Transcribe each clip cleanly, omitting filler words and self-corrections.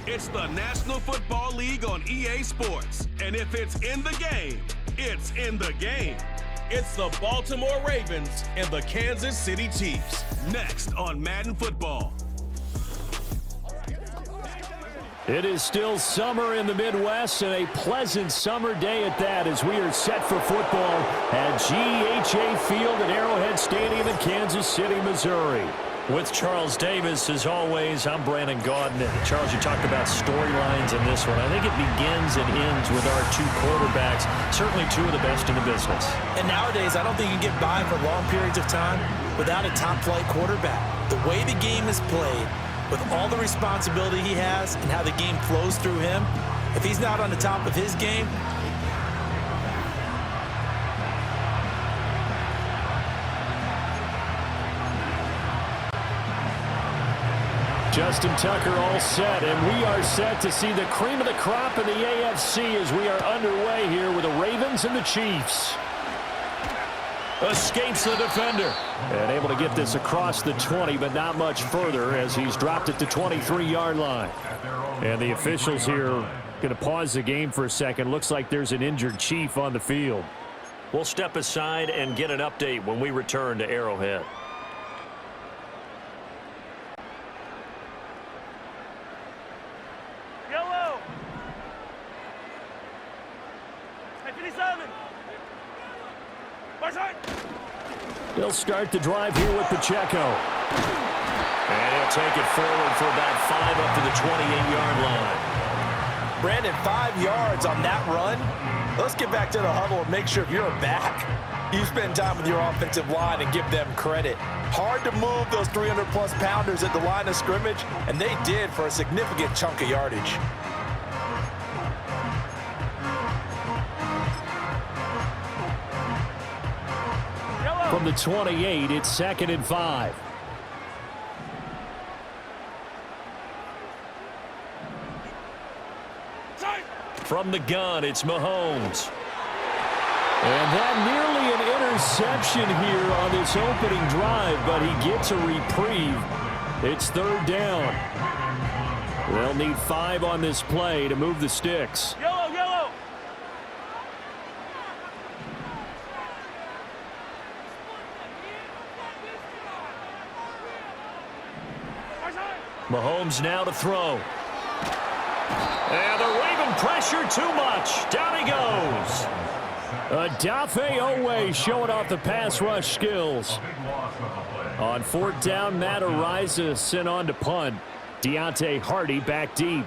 It's the National Football League on EA Sports. And if it's in the game, it's in the game. It's the Baltimore Ravens and the Kansas City Chiefs. Next on Madden Football. It is still summer in the Midwest, and a pleasant summer day at that, as we are set for football at GEHA Field at Arrowhead Stadium in Kansas City, Missouri. With Charles Davis, as always, I'm Brandon Gaudin. And Charles, you talked about storylines in this one. I think it begins and ends with our two quarterbacks, certainly two of the best in the business. And nowadays, I don't think you can get by for long periods of time without a top-flight quarterback. The way the game is played, with all the responsibility he has and how the game flows through him, if he's not on the top of his game, Justin Tucker all set, and we are set to see the cream of the crop in the AFC as we are underway here with the Ravens and the Chiefs. Escapes the defender. And able to get this across the 20, but not much further as he's dropped it to 23-yard line. And the officials here going to pause the game for a second. Looks like there's an injured Chief on the field. We'll step aside and get an update when we return to Arrowhead. Yellow. 57. He'll start the drive here with Pacheco. And he'll take it forward for about 5 up to the 28-yard line. Brandon, 5 yards on that run. Let's get back to the huddle and make sure if you're a back, you spend time with your offensive line and give them credit. Hard to move those 300-plus pounders at the line of scrimmage, and they did for a significant chunk of yardage. From the 28, it's 2nd and 5. From the gun, it's Mahomes. And that nearly an interception here on this opening drive, but he gets a reprieve. It's 3rd down. They'll need 5 on this play to move the sticks. Yellow, yellow. Mahomes now to throw. And the Raven pressure too much. Down he goes. Odafe Owe showing off the pass rush skills. On 4th down, Matt Araiza sent on to punt. Deontay Hardy back deep.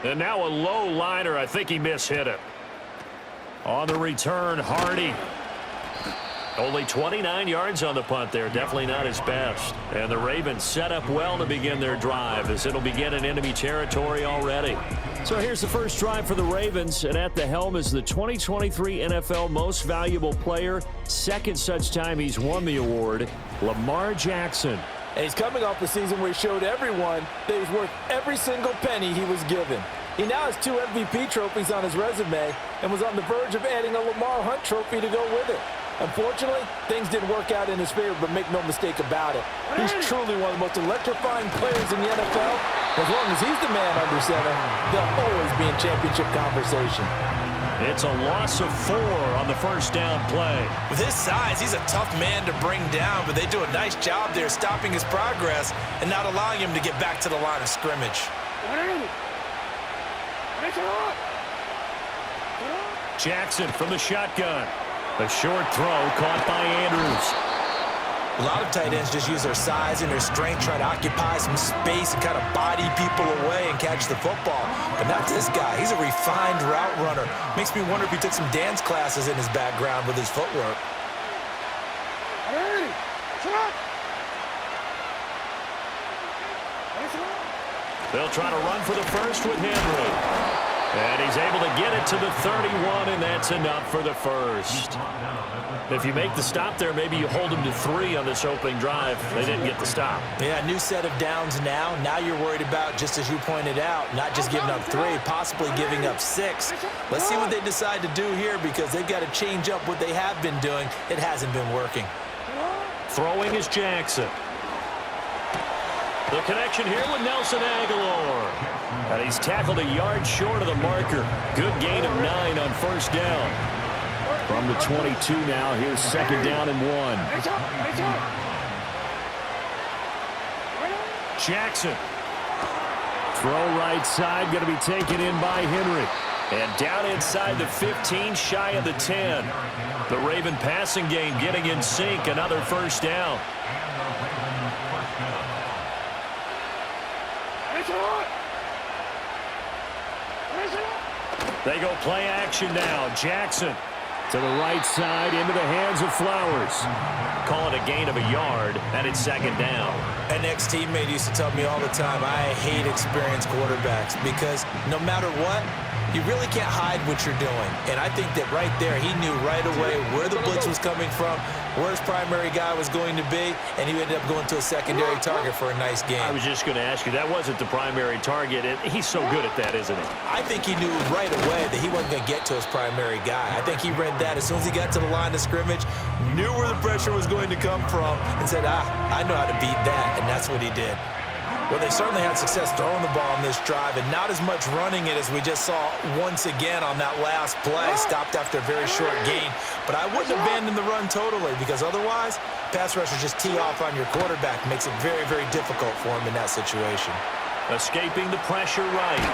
And now a low liner. I think he mishit it. On the return, Hardy. Only 29 yards on the punt there. Definitely not his best. And the Ravens set up well to begin their drive as it'll begin in enemy territory already. So here's the first drive for the Ravens. And at the helm is the 2023 NFL Most Valuable Player. Second such time he's won the award, Lamar Jackson. And he's coming off the season where he showed everyone that he's worth every single penny he was given. He now has 2 MVP trophies on his resume and was on the verge of adding a Lamar Hunt trophy to go with it. Unfortunately, things didn't work out in his favor, but make no mistake about it. He's truly one of the most electrifying players in the NFL. As long as he's the man under center, they'll always be in championship conversation. It's a loss of 4 on the first down play. With his size, he's a tough man to bring down, but they do a nice job there stopping his progress and not allowing him to get back to the line of scrimmage. Jackson from the shotgun. A short throw caught by Andrews. A lot of tight ends just use their size and their strength, try to occupy some space and kind of body people away and catch the football. But not this guy. He's a refined route runner. Makes me wonder if he took some dance classes in his background with his footwork. They'll try to run for the first with Henry. And he's able to get it to the 31, and that's enough for the first. If you make the stop there, maybe you hold them to 3 on this opening drive. They didn't get the stop. Yeah, new set of downs now. Now you're worried about, just as you pointed out, not just giving up 3, possibly giving up 6. Let's see what they decide to do here, because they've got to change up what they have been doing. It hasn't been working. Throwing is Jackson. The connection here with Nelson Aguilar. And he's tackled a yard short of the marker. Good gain of 9 on first down. From the 22 now, here's second down and 1. Jackson. Throw right side, going to be taken in by Henry. And down inside the 15, shy of the 10. The Raven passing game getting in sync, another first down. They go play action now. Jackson to the right side, into the hands of Flowers. Call it a gain of a yard, and it's second down. An ex-teammate used to tell me all the time, I hate experienced quarterbacks, because no matter what, you really can't hide what you're doing. And I think that right there, he knew right away where the blitz was coming from, where his primary guy was going to be, and he ended up going to a secondary target for a nice game. I was just going to ask you, that wasn't the primary target, and he's so good at that, isn't he? I think he knew right away that he wasn't going to get to his primary guy. I think he read that as soon as he got to the line of scrimmage, knew where the pressure was going to come from, and said, I know how to beat that, and that's what he did. Well, they certainly had success throwing the ball on this drive, and not as much running it as we just saw once again on that last play. Stopped after a very short gain. But I wouldn't abandon the run totally, because otherwise, pass rushers just tee off on your quarterback. Makes it very, very difficult for him in that situation. Escaping the pressure right.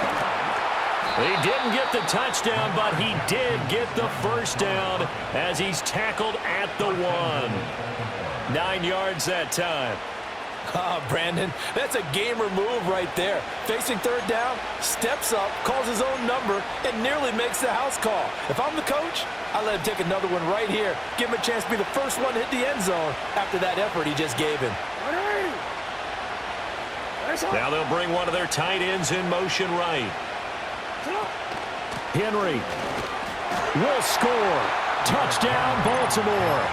He didn't get the touchdown, but he did get the first down as he's tackled at the 1. 9 yards that time. Brandon, that's a gamer move right there. Facing third down, steps up, calls his own number, and nearly makes the house call. If I'm the coach, I let him take another one right here. Give him a chance to be the first one to hit the end zone after that effort he just gave him. Now they'll bring one of their tight ends in motion right. Henry will score. Touchdown, Baltimore.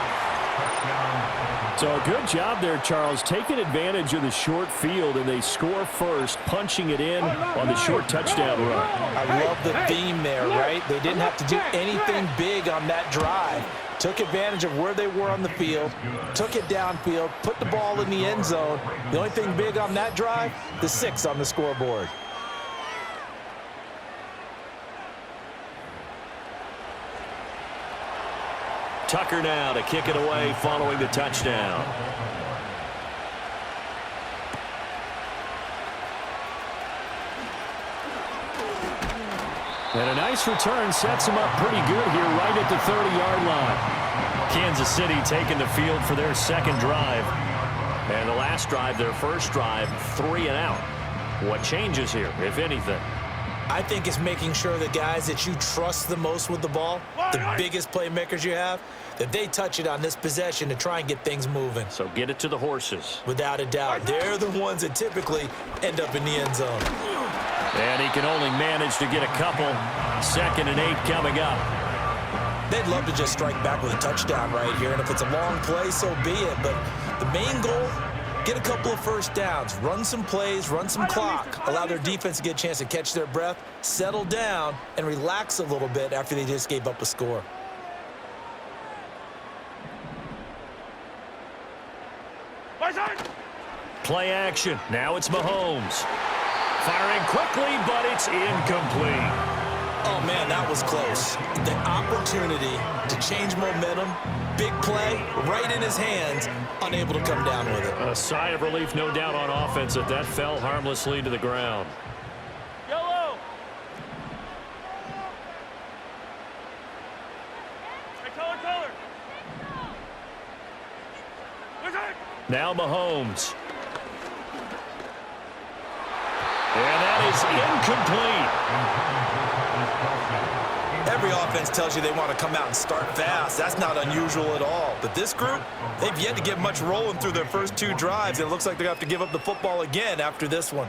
So a good job there, Charles, taking advantage of the short field, and they score first, punching it in on the short touchdown run. I love the theme there, right? They didn't have to do anything big on that drive. Took advantage of where they were on the field, took it downfield, put the ball in the end zone. The only thing big on that drive, the 6 on the scoreboard. Tucker now to kick it away following the touchdown. And a nice return sets him up pretty good here right at the 30-yard line. Kansas City taking the field for their second drive. And the last drive, their first drive, 3 and out. What changes here, if anything? I think it's making sure the guys that you trust the most with the ball, the biggest playmakers you have, that they touch it on this possession to try and get things moving. So get it to the horses. Without a doubt. They're the ones that typically end up in the end zone. And he can only manage to get a couple. 2nd and 8 coming up. They'd love to just strike back with a touchdown right here, and if it's a long play, so be it. But the main goal, get a couple of first downs, run some plays, run some clock, allow their defense to get a chance to catch their breath, settle down, and relax a little bit after they just gave up a score. Play action. Now it's Mahomes. Firing quickly, but it's incomplete. Oh, man, that was close. The opportunity to change momentum, big play, right in his hands, unable to come down with it. A sigh of relief, no doubt, on offense that fell harmlessly to the ground. Yellow. Color. Now Mahomes. And that is incomplete. Every offense tells you they want to come out and start fast. That's not unusual at all. But this group, they've yet to get much rolling through their first 2 drives. And it looks like they're going to have to give up the football again after this one.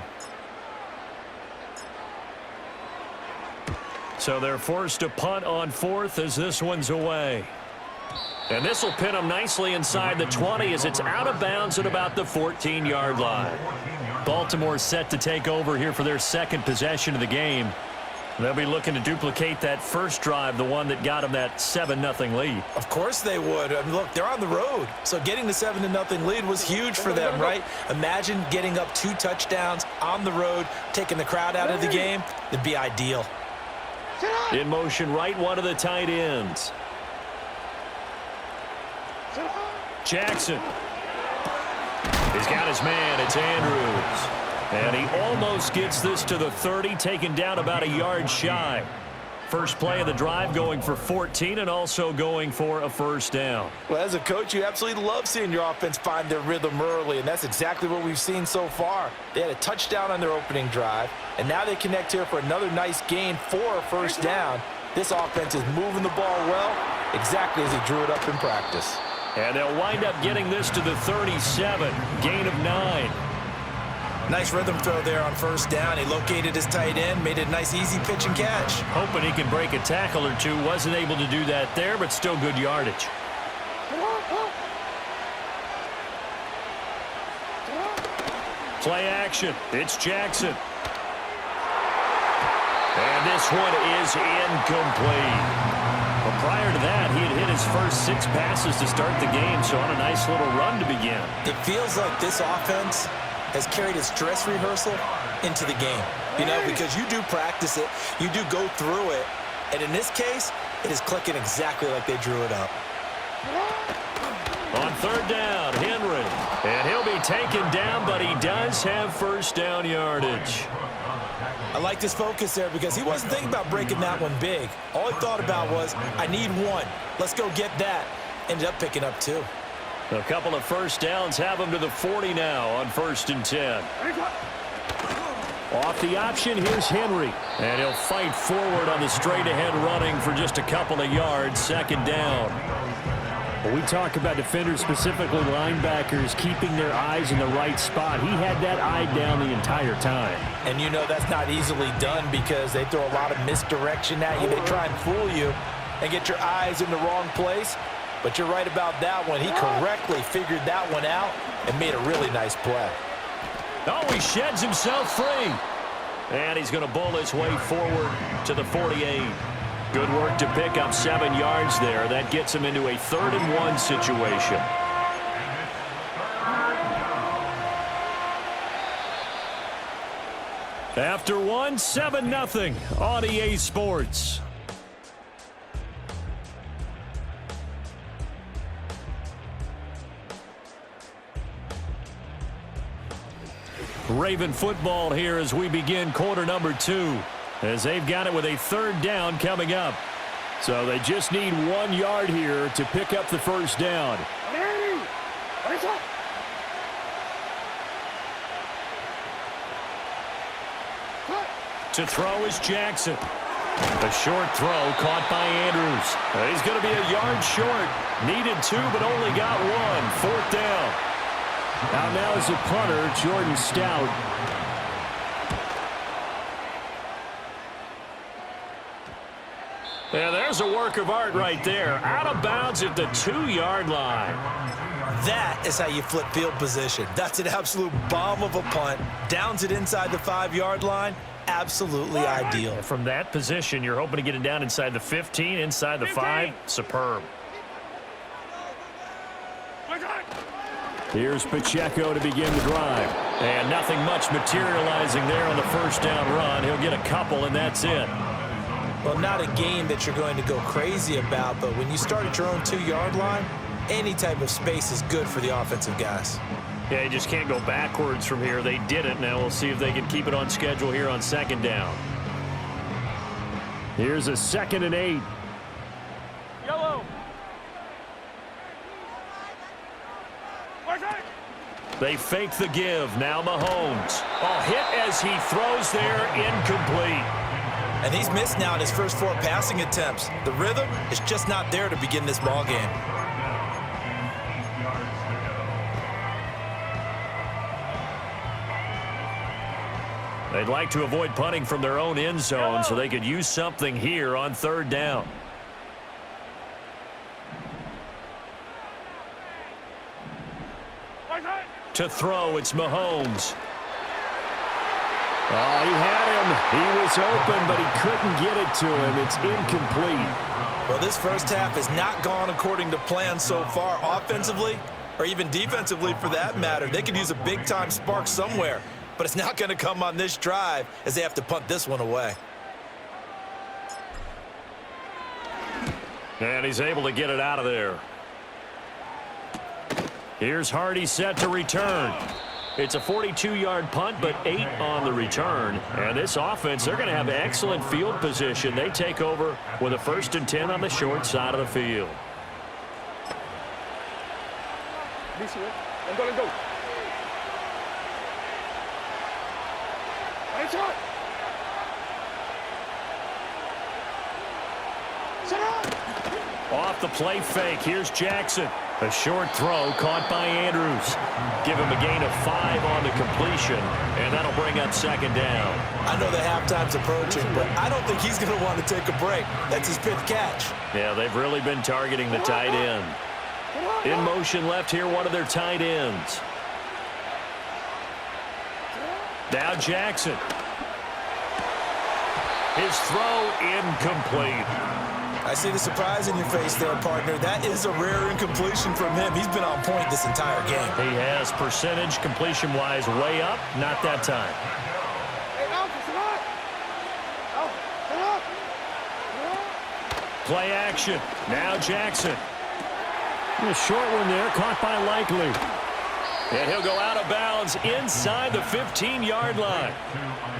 So they're forced to punt on 4th as this one's away. And this will pin them nicely inside the 20 as it's out of bounds at about the 14-yard line. Baltimore set to take over here for their second possession of the game. They'll be looking to duplicate that first drive, the one that got them that 7-0 lead. Of course they would. I mean, look, they're on the road. So getting the 7-0 lead was huge for them, right? Imagine getting up 2 touchdowns on the road, taking the crowd out of the game. It'd be ideal. In motion, right one of the tight ends. Jackson. He's got his man. It's Andrews. And he almost gets this to the 30, taken down about a yard shy. First play of the drive going for 14 and also going for a first down. Well, as a coach, you absolutely love seeing your offense find their rhythm early, and that's exactly what we've seen so far. They had a touchdown on their opening drive, and now they connect here for another nice gain for a first down. This offense is moving the ball well, exactly as he drew it up in practice. And they'll wind up getting this to the 37, gain of 9. Nice rhythm throw there on first down. He located his tight end, made it a nice easy pitch and catch. Hoping he can break a tackle or two. Wasn't able to do that there, but still good yardage. Play action. It's Jackson. And this one is incomplete. Well, prior to that, he had hit his first 6 passes to start the game, so on a nice little run to begin. It feels like this offense has carried its dress rehearsal into the game, you know, because you do practice it, you do go through it, and in this case, it is clicking exactly like they drew it up. On third down, Henry. And he'll be taken down, but he does have first down yardage. I like this focus there because he wasn't thinking about breaking that one big. All he thought about was, I need 1. Let's go get that. Ended up picking up 2. A couple of first downs have him to the 40 now on 1st and 10. Off the option, here's Henry. And he'll fight forward on the straight-ahead running for just a couple of yards, 2nd down. When we talk about defenders, specifically linebackers, keeping their eyes in the right spot, he had that eye down the entire time. And you know that's not easily done because they throw a lot of misdirection at you. They try and fool you and get your eyes in the wrong place. But you're right about that one. He correctly figured that one out and made a really nice play. Oh, he sheds himself free. And he's going to bowl his way forward to the 48. Good work to pick up 7 yards there. That gets him into a 3rd and 1 situation. After 1, 7-0 on EA Sports. Raven football here as we begin quarter number 2. As they've got it with a 3rd down coming up. So they just need 1 yard here to pick up the first down. To throw is Jackson. A short throw caught by Andrews. He's going to be a yard short. Needed 2, but only got 1. 4th down. Now is the punter, Jordan Stout. Yeah, there's a work of art right there. Out of bounds at the 2-yard line. That is how you flip field position. That's an absolute bomb of a punt. Downs it inside the 5-yard line. Absolutely ideal. From that position, you're hoping to get it down inside the 15, inside the 5. Superb. Here's Pacheco to begin the drive. And nothing much materializing there on the first down run. He'll get a couple, and that's it. Well, not a game that you're going to go crazy about, but when you start at your own 2-yard line, any type of space is good for the offensive guys. Yeah, you just can't go backwards from here. They didn't. Now we'll see if they can keep it on schedule here on 2nd down. Here's a 2nd and 8. Yellow. They fake the give. Now Mahomes. Oh, hit as he throws there. Incomplete. And he's missed now in his first 4 passing attempts. The rhythm is just not there to begin this ball game. They'd like to avoid punting from their own end zone so they could use something here on third down. To throw, it's Mahomes. Oh, he had him. He was open, but he couldn't get it to him. It's incomplete. Well, this first half has not gone according to plan so far offensively or even defensively for that matter. They could use a big-time spark somewhere, but it's not going to come on this drive as they have to punt this one away. And he's able to get it out of there. Here's Hardy set to return. It's a 42-yard punt, but 8 on the return. And this offense, they're going to have excellent field position. They take over with a 1st and 10 on the short side of the field. Off the play fake, here's Jackson. A short throw caught by Andrews. Give him a gain of 5 on the completion, and that'll bring up 2nd down. I know the halftime's approaching, but I don't think he's going to want to take a break. That's his 5th catch. Yeah, they've really been targeting the tight end. In motion left here, one of their tight ends. Now Jackson. His throw incomplete. I see the surprise in your face there, partner. That is a rare incompletion from him. He's been on point this entire game. He has percentage completion-wise way up. Not that time. Play action. Now Jackson. A short one there, caught by Likely. And he'll go out of bounds inside the 15-yard line.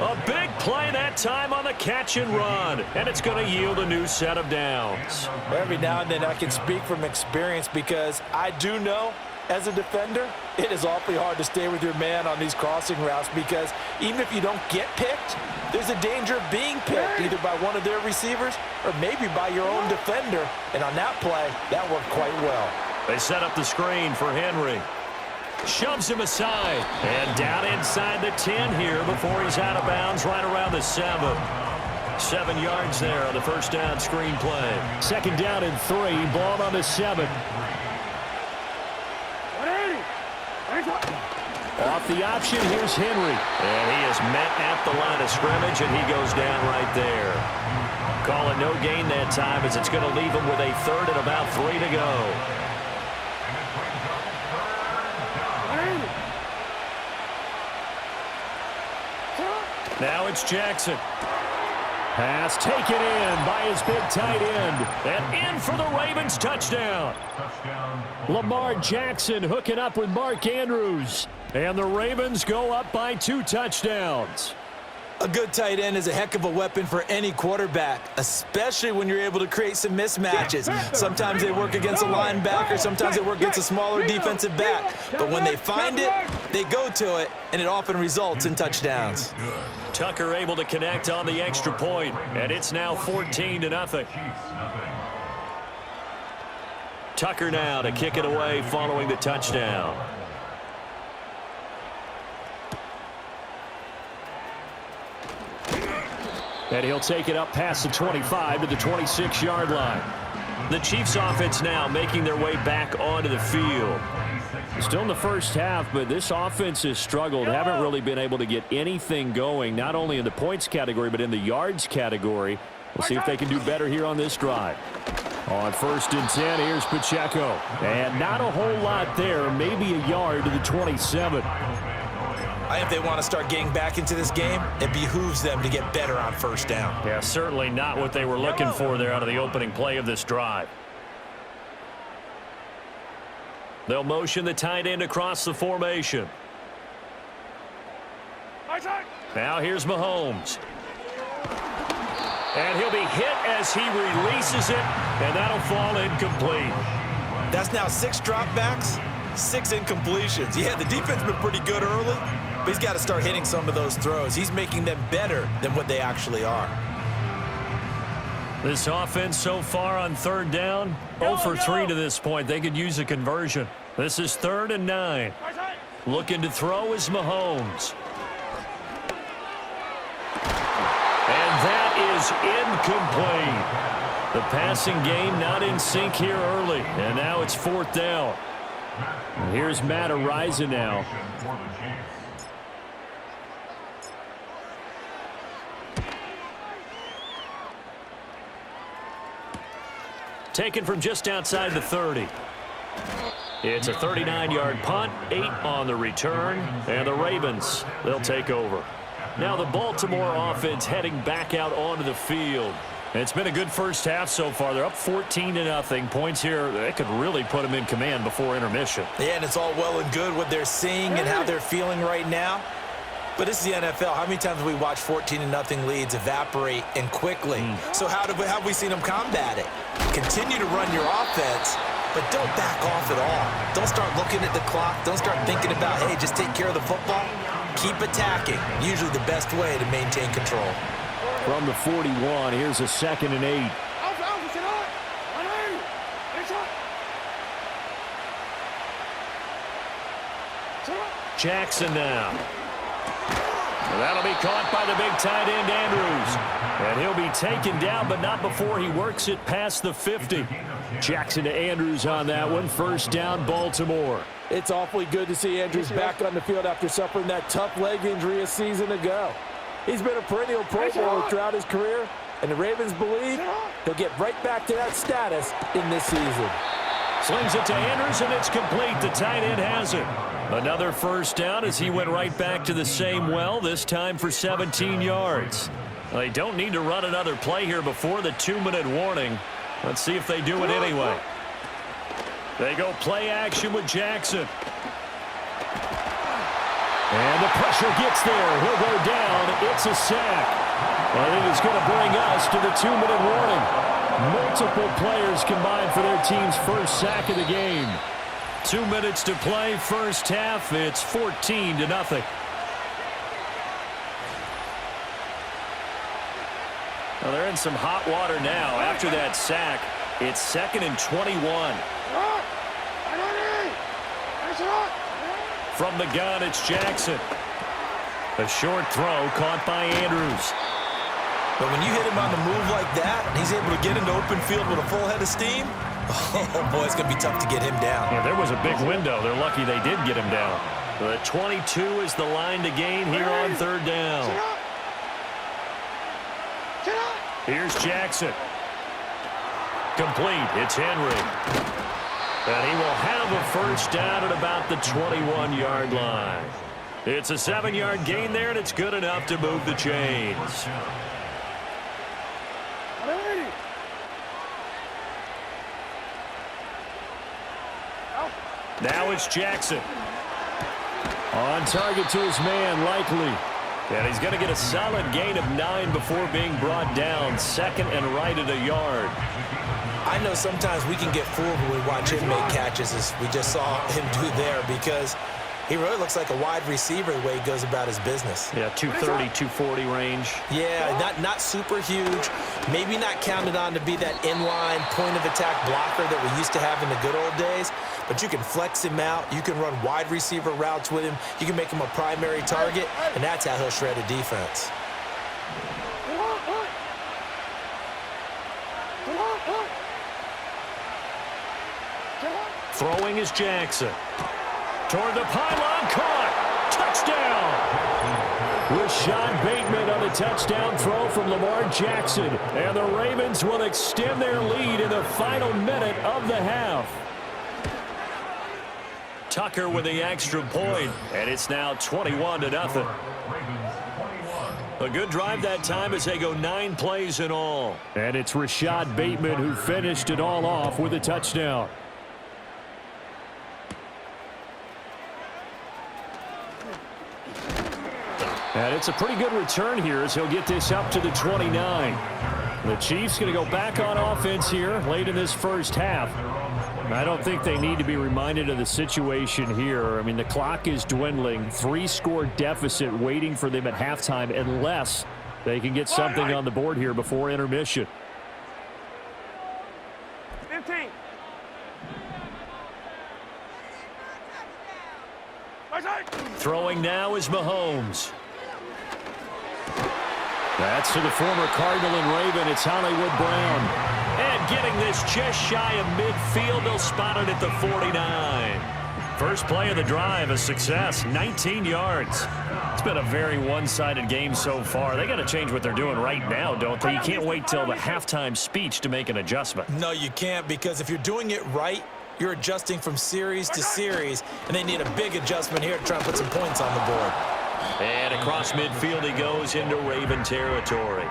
A big play that time on the catch and run. And it's going to yield a new set of downs. Every now and then I can speak from experience because I do know as a defender, it is awfully hard to stay with your man on these crossing routes because even if you don't get picked, there's a danger of being picked either by one of their receivers or maybe by your own defender. And on that play, that worked quite well. They set up the screen for Henry. Shoves him aside. And down inside the 10 here before he's out of bounds right around the 7. 7 yards there on the first down screen play. 2nd down and 3. Ball on the 7. Off the option, here's Henry. And he is met at the line of scrimmage, and he goes down right there. Call it no gain that time as it's going to leave him with a 3rd and about 3 to go. Now it's Jackson. Pass taken in by his big tight end. And in for the Ravens touchdown. Lamar Jackson hooking up with Mark Andrews. And the Ravens go up by 2 touchdowns. A good tight end is a heck of a weapon for any quarterback, especially when you're able to create some mismatches. Sometimes they work against a linebacker, sometimes they work against a smaller defensive back. But when they find it, they go to it, and it often results in touchdowns. Tucker able to connect on the extra point, and it's now 14-0. Tucker now to kick it away following the touchdown. And he'll take it up past the 25 to the 26-yard line. The Chiefs offense now making their way back onto the field. Still in the first half, but this offense has struggled. Haven't really been able to get anything going, not only in the points category, but in the yards category. We'll see if they can do better here on this drive. On 1st and 10, here's Pacheco. And not a whole lot there, maybe a yard to the 27. If they want to start getting back into this game, it behooves them to get better on 1st down. Yeah, certainly not what they were looking for there out of the opening play of this drive. They'll motion the tight end across the formation. Now here's Mahomes. And he'll be hit as he releases it, and that'll fall incomplete. That's now 6 dropbacks, 6 incompletions. Yeah, the defense been pretty good early, but he's got to start hitting some of those throws. He's making them better than what they actually are. This offense so far on 3rd down, 0 for 3 to this point. They could use a conversion. This is 3rd and 9. Looking to throw is Mahomes. is incomplete. The passing game not in sync here early, and now it's 4th down. And here's Matt Araiza now. Taken from just outside the 30. It's a 39-yard punt, 8 on the return, and the Ravens, they'll take over. Now the Baltimore offense heading back out onto the field. It's been a good first half so far. They're up 14-0. Points here, they could really put them in command before intermission. Yeah, and it's all well and good what they're seeing and how they're feeling right now. But this is the NFL. How many times have we watched 14-0 leads evaporate and quickly? So how have we seen them combat it? Continue to run your offense, but don't back off at all. Don't start looking at the clock. Don't start thinking about, hey, just take care of the football. Keep attacking. Usually the best way to maintain control. From the 41, here's a 2nd and 8. Jackson now. That'll be caught by the big tight end, Andrews. And he'll be taken down, but not before he works it past the 50. Jackson to Andrews on that one. 1st down, Baltimore. It's awfully good to see Andrews back on the field after suffering that tough leg injury a season ago. He's been a perennial Pro Bowler throughout his career, and the Ravens believe he'll get right back to that status in this season. Slings it to Andrews, and it's complete. The tight end has it. Another 1st down as he went right back to the same well, this time for 17 yards. Well, they don't need to run another play here before the 2-minute warning. Let's see if they do it anyway. They go play action with Jackson. And the pressure gets there. He'll go down. It's a sack. And it is going to bring us to the 2-minute warning. Multiple players combined for their team's first sack of the game. 2 minutes to play, first half. It's 14-0. Well, they're in some hot water now. After that sack, it's 2nd and 21. From the gun, it's Jackson. A short throw caught by Andrews. But when you hit him on the move like that, and he's able to get into open field with a full head of steam, oh, boy, it's going to be tough to get him down. Yeah, there was a big window. They're lucky they did get him down. The 22 is the line to gain here on 3rd down. Here's Jackson. Complete. It's Henry. And he will have a 1st down at about the 21-yard line. It's a 7-yard gain there, and it's good enough to move the chains. Now it's Jackson. On target to his man, Likely. And he's going to get a solid gain of 9 before being brought down. 2nd and right at a yard. I know sometimes we can get fooled when we watch him make catches, as we just saw him do there, because he really looks like a wide receiver the way he goes about his business. Yeah, 230, 240 range. Yeah, not super huge. Maybe not counted on to be that inline point-of-attack blocker that we used to have in the good old days, but you can flex him out. You can run wide receiver routes with him. You can make him a primary target, and that's how he'll shred a defense. Throwing is Jackson. Toward the pylon, caught. Touchdown. Rashad Bateman on the touchdown throw from Lamar Jackson. And the Ravens will extend their lead in the final minute of the half. Tucker with the extra point, and it's now 21-0. A good drive that time as they go 9 plays in all. And it's Rashad Bateman who finished it all off with a touchdown. And it's a pretty good return here as he'll get this up to the 29. The Chiefs going to go back on offense here late in this first half. I don't think they need to be reminded of the situation here. I mean, the clock is dwindling. 3-score deficit waiting for them at halftime unless they can get something on the board here before intermission. 15. Throwing now is Mahomes. That's to the former Cardinal and Raven. It's Hollywood Brown. And getting this just shy of midfield, they'll spot it at the 49. First play of the drive, a success, 19 yards. It's been a very one-sided game so far. They got to change what they're doing right now, don't they? You can't wait till the halftime speech to make an adjustment. No, you can't, because if you're doing it right, you're adjusting from series to series, and they need a big adjustment here to try and put some points on the board. And across midfield he goes into Raven territory.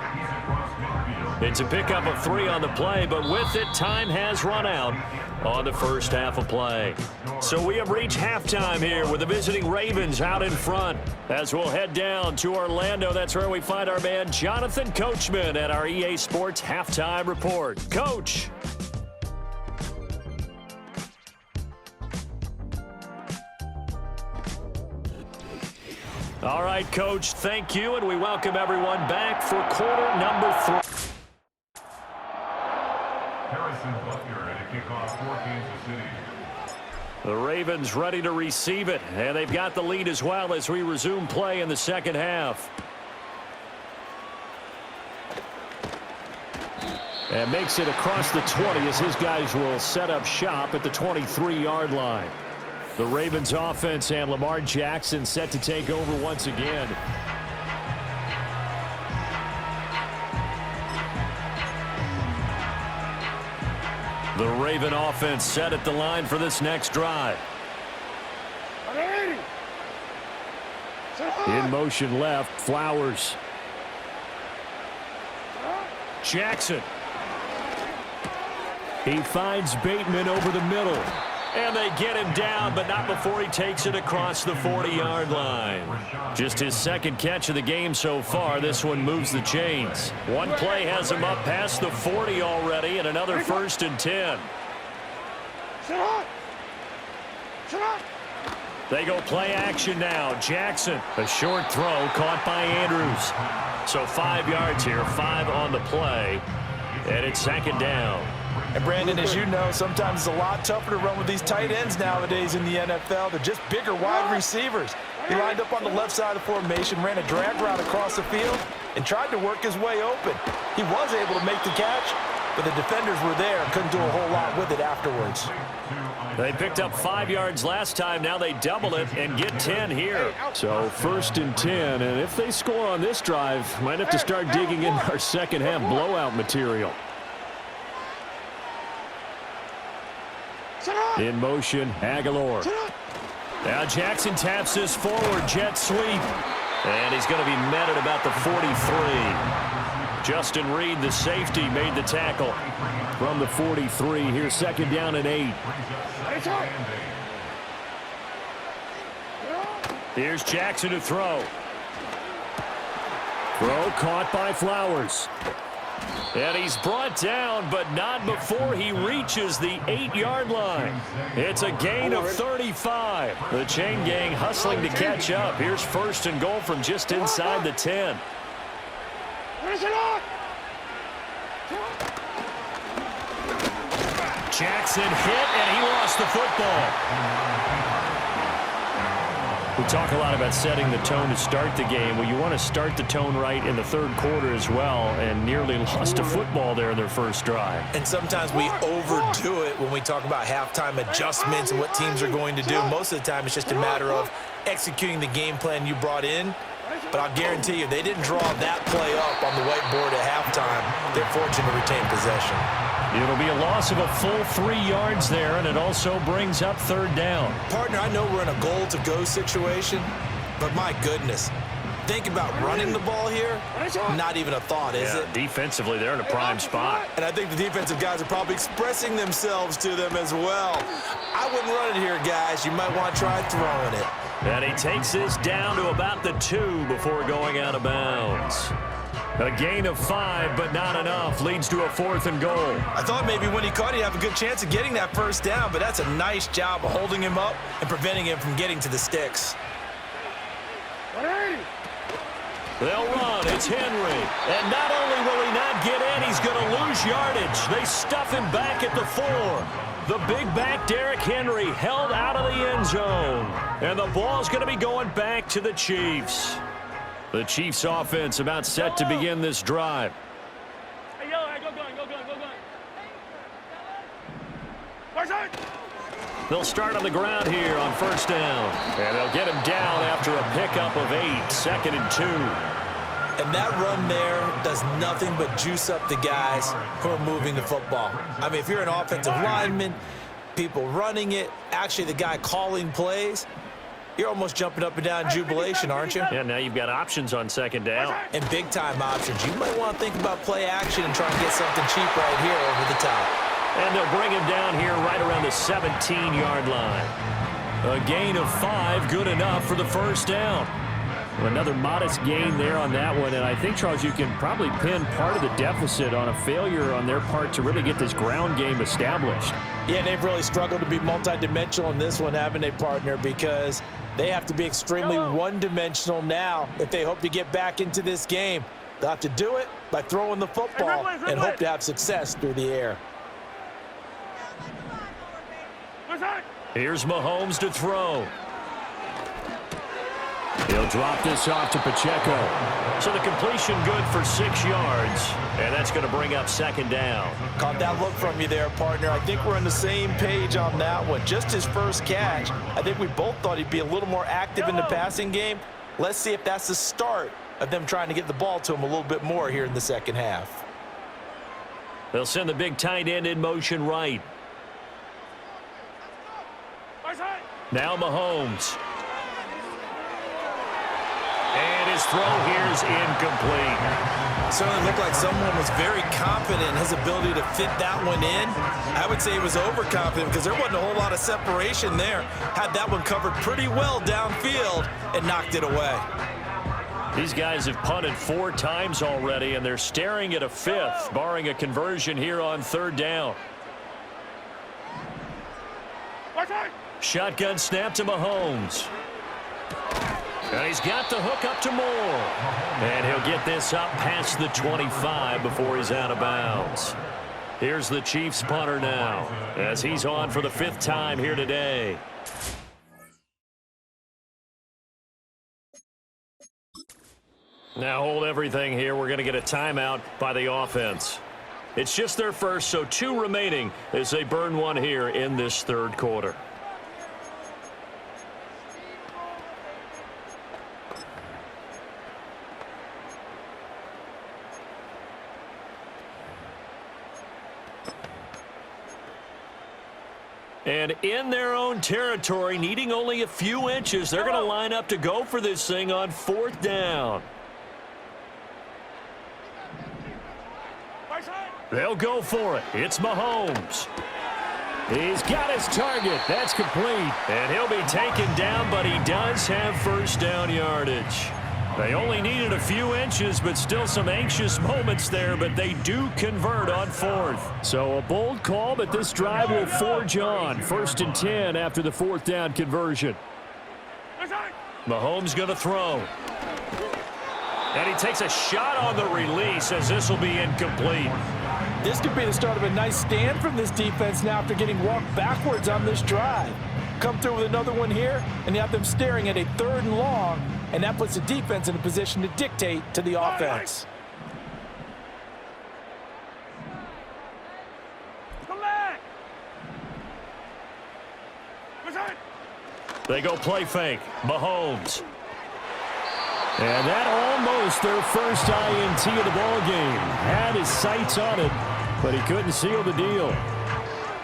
It's a pickup of 3 on the play, but with it, time has run out on the first half of play. So we have reached halftime here with the visiting Ravens out in front. As we'll head down to Orlando, that's where we find our man Jonathan Coachman at our EA Sports Halftime Report. Coach. All right, Coach, thank you, and we welcome everyone back for quarter number 3. Harrison Butler at a kickoff for Kansas City. The Ravens ready to receive it, and they've got the lead as well as we resume play in the second half. And makes it across the 20 as his guys will set up shop at the 23-yard line. The Ravens offense and Lamar Jackson set to take over once again. The Raven offense set at the line for this next drive. In motion left, Flowers. Jackson. He finds Bateman over the middle. And they get him down, but not before he takes it across the 40-yard line. Just his second catch of the game so far. This one moves the chains. One play has him up past the 40 already, and another 1st and 10. They go play action now. Jackson, a short throw caught by Andrews. So 5 yards here, 5 on the play, and it's 2nd down. And Brandon, as you know, sometimes it's a lot tougher to run with these tight ends nowadays in the NFL. They're just bigger wide receivers. He lined up on the left side of the formation, ran a drag route across the field, and tried to work his way open. He was able to make the catch, but the defenders were there and couldn't do a whole lot with it afterwards. They picked up 5 yards last time. Now they double it and get 10 here. So 1st and 10, and if they score on this drive, might have to start digging in our second half blowout material. In motion, Aguilar. Now Jackson taps this forward, jet sweep. And he's going to be met at about the 43. Justin Reed, the safety, made the tackle. From the 43, here's 2nd down and 8. Here's Jackson to throw. Throw caught by Flowers. And he's brought down, but not before he reaches the 8-yard line. It's a gain of 35. The chain gang hustling to catch up. Here's 1st and goal from just inside the 10. Jackson hit, and he lost the football. We talk a lot about setting the tone to start the game. Well, you want to start the tone right in the 3rd quarter as well, and nearly lost a football there in their first drive. And sometimes we overdo it when we talk about halftime adjustments and what teams are going to do. Most of the time, it's just a matter of executing the game plan you brought in. But I'll guarantee you, they didn't draw that play up on the whiteboard at halftime. They're fortunate to retain possession. It'll be a loss of a full 3 yards there, and it also brings up 3rd down. Partner, I know we're in a goal-to-go situation, but my goodness, think about running the ball here. Not even a thought, is it? Defensively, they're in a prime spot. And I think the defensive guys are probably expressing themselves to them as well. I wouldn't run it here, guys. You might want to try throwing it. And he takes this down to about the 2 before going out of bounds. A gain of 5, but not enough. Leads to a 4th and goal. I thought maybe when he caught, he'd have a good chance of getting that 1st down, but that's a nice job of holding him up and preventing him from getting to the sticks. They'll run. It's Henry. And not only will he not get in, he's going to lose yardage. They stuff him back at the 4. The big back, Derrick Henry, held out of the end zone. And the ball's going to be going back to the Chiefs. The Chiefs offense about set to begin this drive. Hey, yellow, hey, go gun, go gun, go gun. Where's it? They'll start on the ground here on first down. And they'll get him down after a pickup of 8, 2nd and 2. And that run there does nothing but juice up the guys who are moving the football. I mean, if you're an offensive lineman, people running it, actually the guy calling plays, you're almost jumping up and down in jubilation, aren't you? Yeah, now you've got options on 2nd down. And big-time options. You might want to think about play action and try and get something cheap right here over the top. And they'll bring him down here right around the 17-yard line. A gain of 5, good enough for the first down. Another modest gain there on that one, and I think, Charles, you can probably pin part of the deficit on a failure on their part to really get this ground game established. Yeah, they've really struggled to be multidimensional in this one, haven't they, partner, because they have to be extremely one-dimensional now if they hope to get back into this game. They'll have to do it by throwing the football and hope to have success through the air. Here's Mahomes to throw. He'll drop this off to Pacheco. So the completion good for 6 yards, and that's going to bring up 2nd down. Caught that look from you there, partner. I think we're on the same page on that one. Just his first catch. I think we both thought he'd be a little more active in the passing game. Let's see if that's the start of them trying to get the ball to him a little bit more here in the second half. They'll send the big tight end in motion right. Now Mahomes. And his throw here's incomplete. Certainly looked like someone was very confident in his ability to fit that one in. I would say he was overconfident because there wasn't a whole lot of separation there. Had that one covered pretty well downfield and knocked it away. These guys have punted 4 times already, and they're staring at a 5th, barring a conversion here on 3rd down. Shotgun snap to Mahomes. And he's got the hook up to Moore. And he'll get this up past the 25 before he's out of bounds. Here's the Chiefs punter now as he's on for the 5th time here today. Now hold everything here. We're going to get a timeout by the offense. It's just their first, so 2 remaining as they burn one here in this 3rd quarter. And in their own territory, needing only a few inches, they're going to line up to go for this thing on 4th down. They'll go for it. It's Mahomes. He's got his target. That's complete. And he'll be taken down, but he does have first down yardage. They only needed a few inches, but still some anxious moments there, but they do convert on 4th. So a bold call, but this drive will forge on. 1st and 10 after the 4th down conversion. Mahomes going to throw. And he takes a shot on the release as this will be incomplete. This could be the start of a nice stand from this defense now after getting walked backwards on this drive. Come through with another one here, and you have them staring at a 3rd and long, and that puts the defense in a position to dictate to the offense. They go play fake. Mahomes. And that almost their first INT of the ball game. Had his sights on it, but he couldn't seal the deal.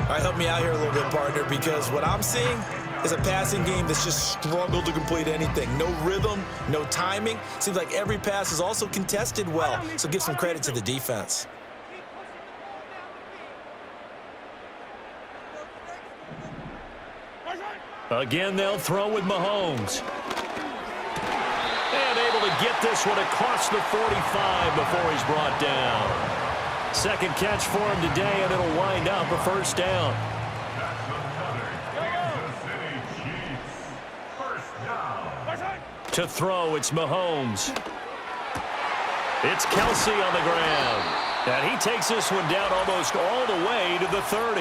All right, help me out here a little bit, partner, because what I'm seeing is a passing game that's just struggled to complete anything. No rhythm, no timing. Seems like every pass is also contested well, so give some credit to the defense. Again, they'll throw with Mahomes. And able to get this one across the 45 before he's brought down. 2nd catch for him today, and it'll wind up a first down. To throw, it's Mahomes. It's Kelsey on the ground. And he takes this one down almost all the way to the 30.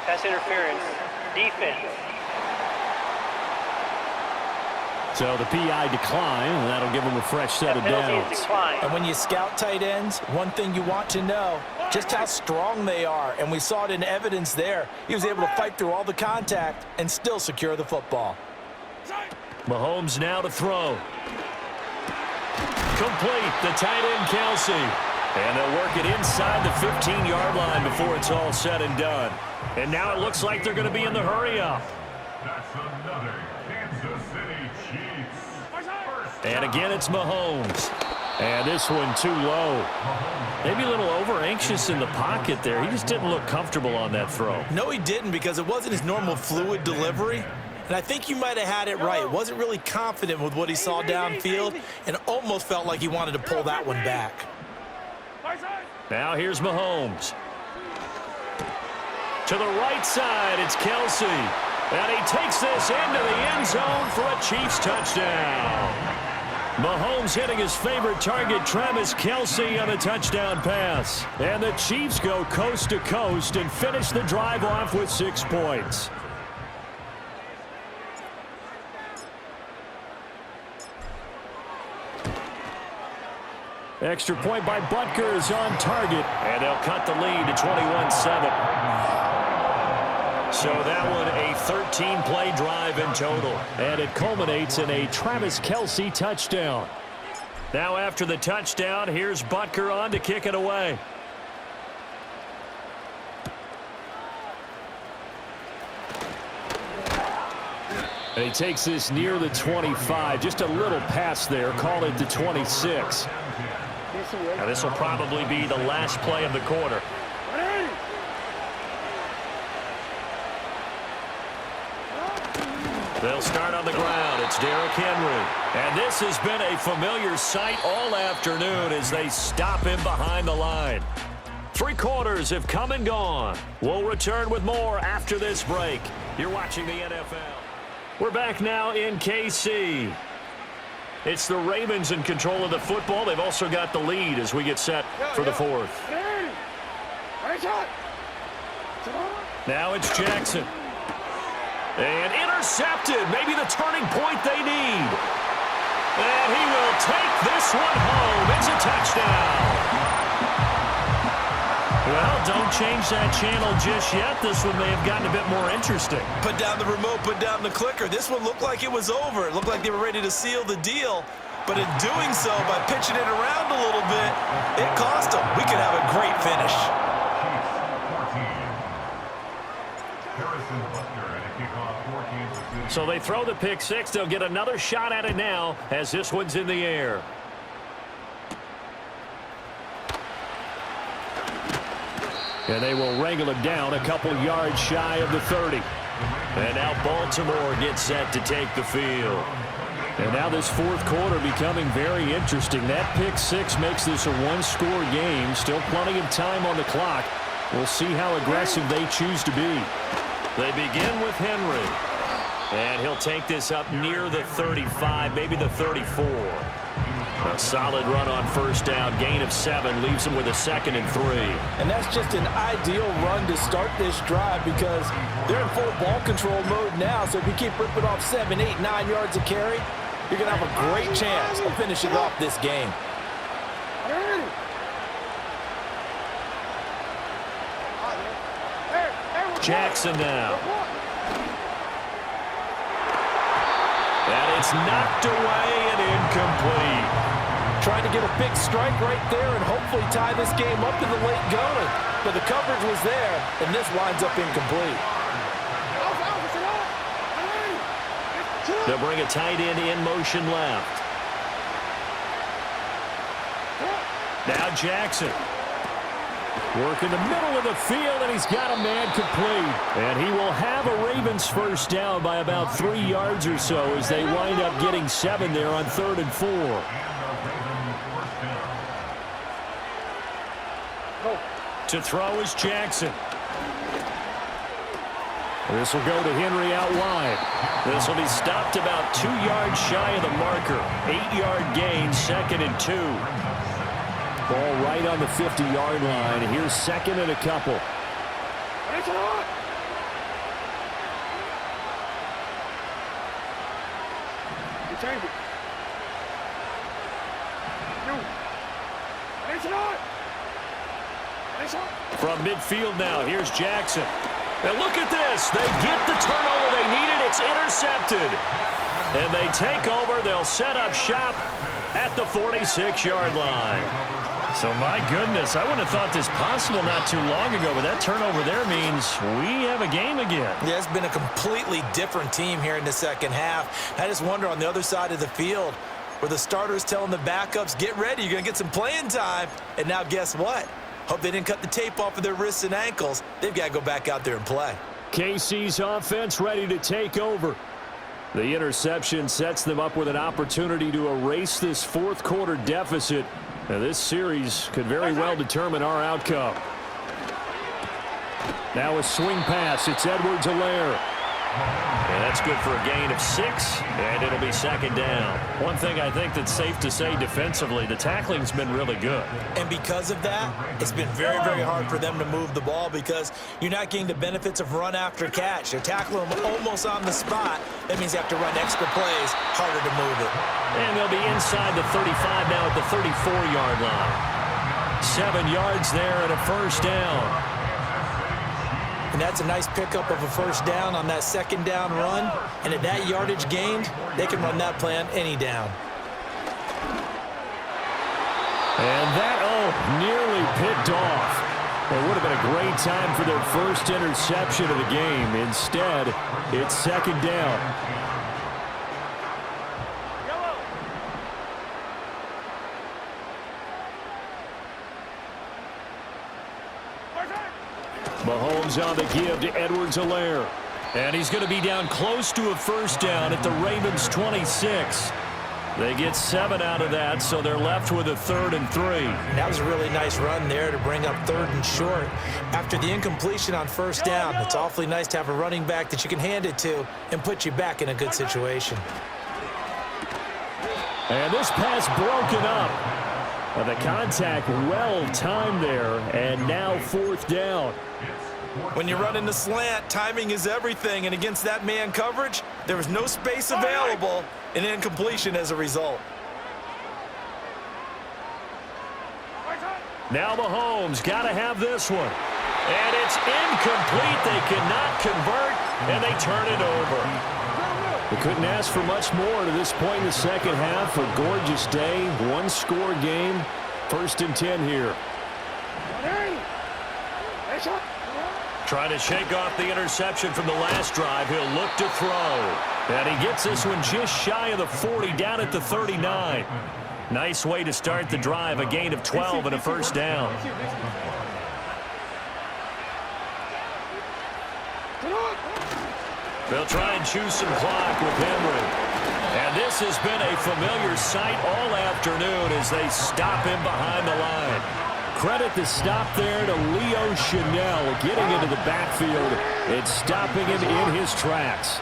Pass interference. Defense. So the PI decline, and that'll give him a fresh set of downs. And when you scout tight ends, one thing you want to know, just how strong they are. And we saw it in evidence there. He was able to fight through all the contact and still secure the football. Mahomes now to throw. Complete, the tight end Kelsey. And they'll work it inside the 15-yard line before it's all said and done. And now it looks like they're going to be in the hurry-up. That's another Kansas City Chiefs. And again, it's Mahomes. And this one too low. Maybe a little over-anxious in the pocket there. He just didn't look comfortable on that throw. No, he didn't, because it wasn't his normal fluid delivery. And I think you might have had it right. Wasn't really confident with what he saw downfield and almost felt like he wanted to pull that one back. Now here's Mahomes. To the right side, it's Kelsey. And he takes this into the end zone for a Chiefs touchdown. Mahomes hitting his favorite target, Travis Kelsey, on a touchdown pass. And the Chiefs go coast to coast and finish the drive off with 6 points. Extra point by Butker is on target, and they'll cut the lead to 21-7. So that one a 13-play drive in total. And it culminates in a Travis Kelsey touchdown. Now after the touchdown, here's Butker on to kick it away. And he takes this near the 25. Just a little pass there. Call it the 26. Now this will probably be the last play of the quarter. They'll start on the ground. It's Derrick Henry. And this has been a familiar sight all afternoon as they stop him behind the line. 3 quarters have come and gone. We'll return with more after this break. You're watching the NFL. We're back now in KC. It's the Ravens in control of the football. They've also got the lead as we get set for the fourth. Now it's Jackson. And intercepted. Maybe the turning point they need. And he will take this one home. It's a touchdown. Well, don't change that channel just yet. This one may have gotten a bit more interesting. Put down the remote, put down the clicker. This one looked like it was over. It looked like they were ready to seal the deal. But in doing so, by pitching it around a little bit, it cost them. We could have a great finish. So they throw the pick 6. They'll get another shot at it now as this one's in the air. And they will wrangle him down a couple yards shy of the 30. And now Baltimore gets set to take the field. And now this fourth quarter becoming very interesting. That pick 6 makes this a one-score game. Still plenty of time on the clock. We'll see how aggressive they choose to be. They begin with Henry. And he'll take this up near the 35, maybe the 34. A solid run on first down, gain of 7, leaves him with a 2nd and 3. And that's just an ideal run to start this drive because they're in full ball control mode now. So if you keep ripping off 7, 8, 9 yards of carry, you're going to have a great chance of finishing off this game. Jackson now. And it's knocked away and incomplete. Trying to get a big strike right there and hopefully tie this game up in the late going. But the coverage was there, and this winds up incomplete. They'll bring a tight end in motion left. Now Jackson. Work in the middle of the field, and he's got a man complete. And he will have a Ravens first down by about 3 yards or so as they wind up getting 7 there on 3rd and 4. To throw is Jackson. This will go to Henry out wide. This will be stopped about 2 yards shy of the marker. 8-yard gain, 2nd and 2. Ball right on the 50-yard line. Here's 2nd and a couple. Change it. You. Finish it on. Finish on. From midfield now, here's Jackson. And look at this. They get the turnover they needed. It's intercepted. And they take over. They'll set up shop at the 46-yard line. So, my goodness, I wouldn't have thought this possible not too long ago, but that turnover there means we have a game again. Yeah, it's been a completely different team here in the second half. I just wonder on the other side of the field where the starters telling the backups, get ready, you're going to get some playing time. And now guess what? Hope they didn't cut the tape off of their wrists and ankles. They've got to go back out there and play. KC's offense ready to take over. The interception sets them up with an opportunity to erase this fourth quarter deficit. Now, this series could very well determine our outcome. Now a swing pass. It's Edwards-Helaire. And that's good for a gain of 6, and it'll be second down. One thing I think that's safe to say defensively, the tackling's been really good. And because of that, it's been very, very hard for them to move the ball because you're not getting the benefits of run after catch. They're tackling them almost on the spot. That means they have to run extra plays, harder to move it. And they'll be inside the 35 now at the 34-yard line. 7 yards there and a first down. And that's a nice pickup of a first down on that second down run. And at that yardage gained, they can run that play on any down. And that, nearly picked off. It would have been a great time for their first interception of the game. Instead, it's second down. Mahomes on the give to Edwards-Helaire. And he's going to be down close to a first down at the Ravens' 26. They get 7 out of that, so they're left with a 3rd and 3. That was a really nice run there to bring up 3rd and short. After the incompletion on first down, it's awfully nice to have a running back that you can hand it to and put you back in a good situation. And this pass broken up. And the contact well timed there, and now 4th down. When you're running the slant, timing is everything, and against that man coverage, there was no space available, and incompletion as a result. Now Mahomes got to have this one. And it's incomplete. They cannot convert, and they turn it over. They couldn't ask for much more to this point in the second half. A gorgeous day, one-score game. 1st and 10 here. Trying to shake off the interception from the last drive. He'll look to throw. And he gets this one just shy of the 40, down at the 39. Nice way to start the drive, a gain of 12 and a first down. They'll try and choose some clock with Henry. And this has been a familiar sight all afternoon as they stop him behind the line. Credit the stop there to Leo Chanel getting into the backfield and stopping him in his tracks.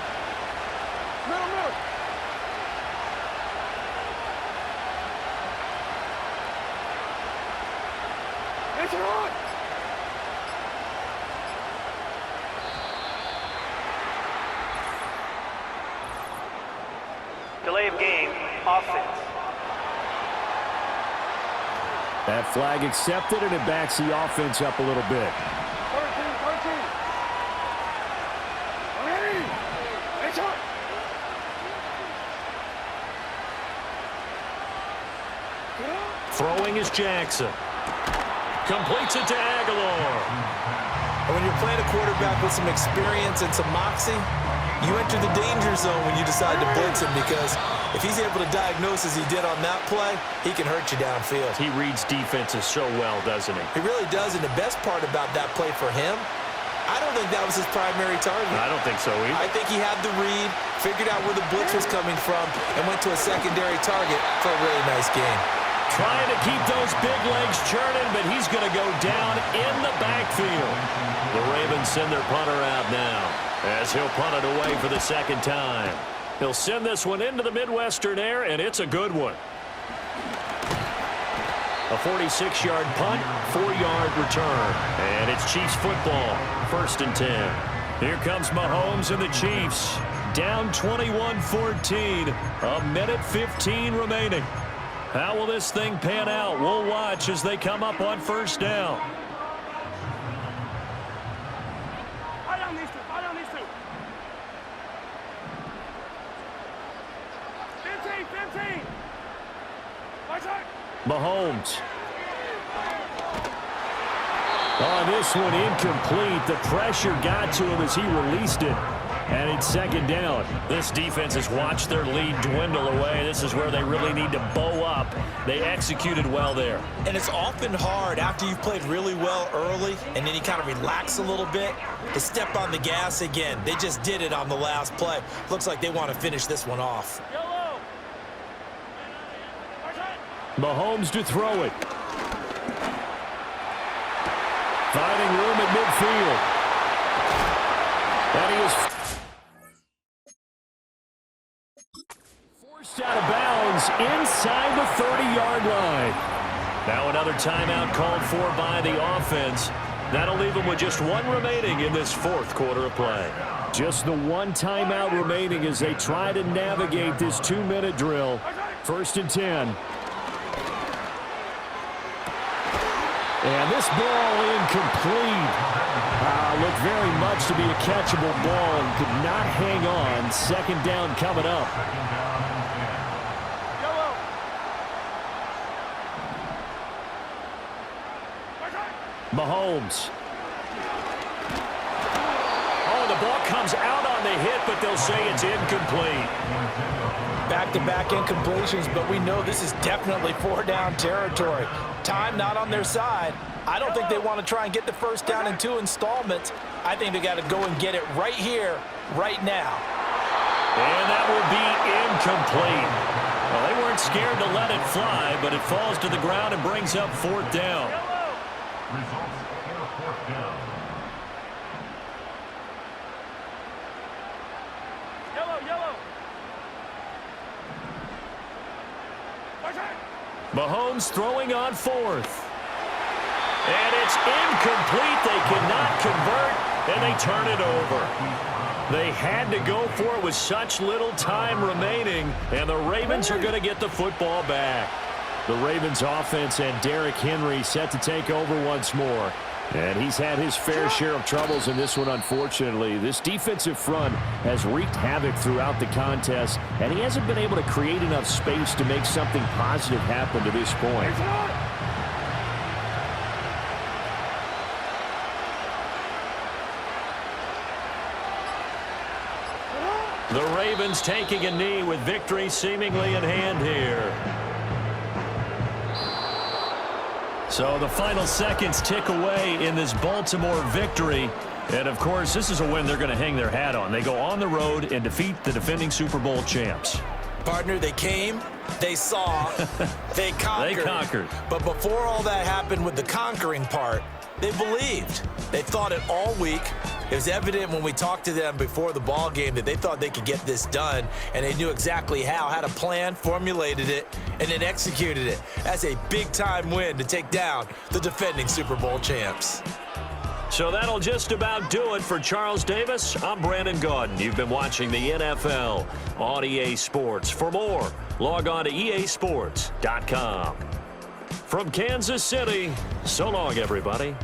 Delay of game, offense. That flag accepted, and it backs the offense up a little bit. 13. Throwing is Jackson. Completes it to Aguilar. And when you're playing a quarterback with some experience and some moxie, you enter the danger zone when you decide to blitz him because if he's able to diagnose as he did on that play, he can hurt you downfield. He reads defenses so well, doesn't he? He really does, and the best part about that play for him, I don't think that was his primary target. I don't think so either. I think he had the read, figured out where the blitz was coming from, and went to a secondary target for a really nice game. Trying to keep those big legs churning, but he's going to go down in the backfield. The Ravens send their punter out now as he'll punt it away for the second time. He'll send this one into the Midwestern air, and it's a good one. A 46-yard punt, 4-yard return. And it's Chiefs football, 1st and 10. Here comes Mahomes and the Chiefs. Down 21-14. A minute 15 remaining. How will this thing pan out? We'll watch as they come up on first down. Fire on these two. Fire on these two. 15. Watch out. Mahomes. On this one, incomplete. The pressure got to him as he released it. And it's second down. This defense has watched their lead dwindle away. This is where they really need to bow up. They executed well there. And it's often hard after you've played really well early and then you kind of relax a little bit to step on the gas again. They just did it on the last play. Looks like they want to finish this one off. Mahomes to throw it. Finding room at midfield. And he is forced out of bounds inside the 30-yard line. Now another timeout called for by the offense. That'll leave them with just one remaining in this fourth quarter of play. Just the one timeout remaining as they try to navigate this 2-minute drill. 1st and 10. And this ball incomplete. Looked very much to be a catchable ball and could not hang on. Second down coming up. Mahomes. Oh, the ball comes out on the hit, but they'll say it's incomplete. Back-to-back incompletions, but we know this is definitely 4-down territory. Time not on their side. I don't think they want to try and get the first down in 2 installments. I think they got to go and get it right here, right now. And that will be incomplete. Well, they weren't scared to let it fly, but it falls to the ground and brings up 4th down. Results for 4th down. Yellow. Mahomes throwing on 4th. And it's incomplete. They cannot convert, and they turn it over. They had to go for it with such little time remaining, and the Ravens are going to get the football back. The Ravens offense and Derrick Henry set to take over once more. And he's had his fair share of troubles in this one, unfortunately. This defensive front has wreaked havoc throughout the contest, and he hasn't been able to create enough space to make something positive happen to this point. The Ravens taking a knee with victory seemingly in hand here. So the final seconds tick away in this Baltimore victory. And, of course, this is a win they're going to hang their hat on. They go on the road and defeat the defending Super Bowl champs. Partner, they came, they saw, they conquered. They conquered. But before all that happened with the conquering part, they believed. They thought it all week. It was evident when we talked to them before the ball game that they thought they could get this done, and they knew exactly how, had a plan, formulated it, and then executed it. That's a big-time win to take down the defending Super Bowl champs. So that'll just about do it for Charles Davis. I'm Brandon Gaudin. You've been watching the NFL on EA Sports. For more, log on to easports.com. From Kansas City, so long, everybody.